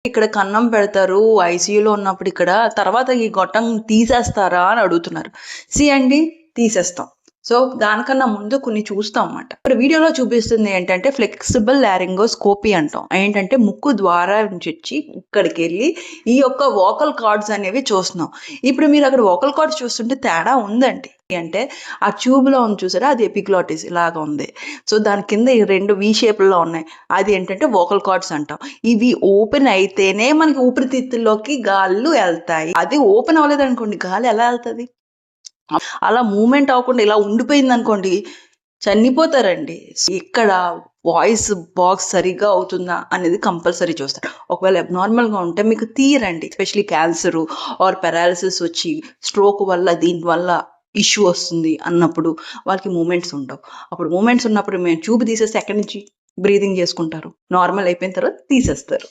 ఇక్కడ కన్నం పెడతారు ఐసీయూలో ఉన్నప్పుడు. ఇక్కడ తర్వాత ఈ గొట్టం తీసేస్తారా అని అడుగుతున్నారు. అండి తీసేస్తాం. సో దానికన్నా ముందు కొన్ని చూస్తాం అన్నమాట. ఇక్కడ వీడియోలో చూపిస్తుంది ఏంటంటే ఫ్లెక్సిబుల్ లారింగోస్కోపీ అంటాం. ఏంటంటే ముక్కు ద్వారా నుంచి వచ్చి ఇక్కడికి వెళ్ళి ఈ యొక్క వోకల్ కార్డ్స్ అనేవి చూస్తున్నాం. ఇప్పుడు మీరు అక్కడ వోకల్ కార్డ్స్ చూస్తుంటే తేడా ఉందండి. అంటే ఆ ట్యూబ్లో ఉంది చూసారా, అది ఎపిగ్లాటిస్ ఇలాగా ఉంది. సో దాని కింద ఈ 2 వి షేప్లో ఉన్నాయి. అది ఏంటంటే వోకల్ కార్డ్స్ అంటాం. ఇవి ఓపెన్ అయితేనే మనకి ఊపిరితిత్తుల్లోకి గాళ్ళు వెళ్తాయి. అది ఓపెన్ అవ్వలేదు అనుకోండి, గాలి ఎలా వెళ్తుంది? అలా మూమెంట్ అవ్వకుండా ఇలా ఉండిపోయింది అనుకోండి, చనిపోతారండి. ఇక్కడ వాయిస్ బాక్స్ సరిగ్గా అవుతుందా అనేది కంపల్సరీ చూస్తారు. ఒకవేళ అబ్నార్మల్గా ఉంటే మీకు తీయరండి. ఎస్పెషలీ క్యాన్సరు ఆర్ పెరాలిసిస్ వచ్చి స్ట్రోక్ వల్ల దీనివల్ల ఇష్యూ వస్తుంది అన్నప్పుడు వాళ్ళకి మూమెంట్స్ ఉండవు. అప్పుడు మూమెంట్స్ ఉన్నప్పుడు మేము ట్యూబ్ తీసేసి ఎక్కడి నుంచి బ్రీదింగ్ చేసుకుంటారు? నార్మల్ అయిపోయిన తర్వాత తీసేస్తారు.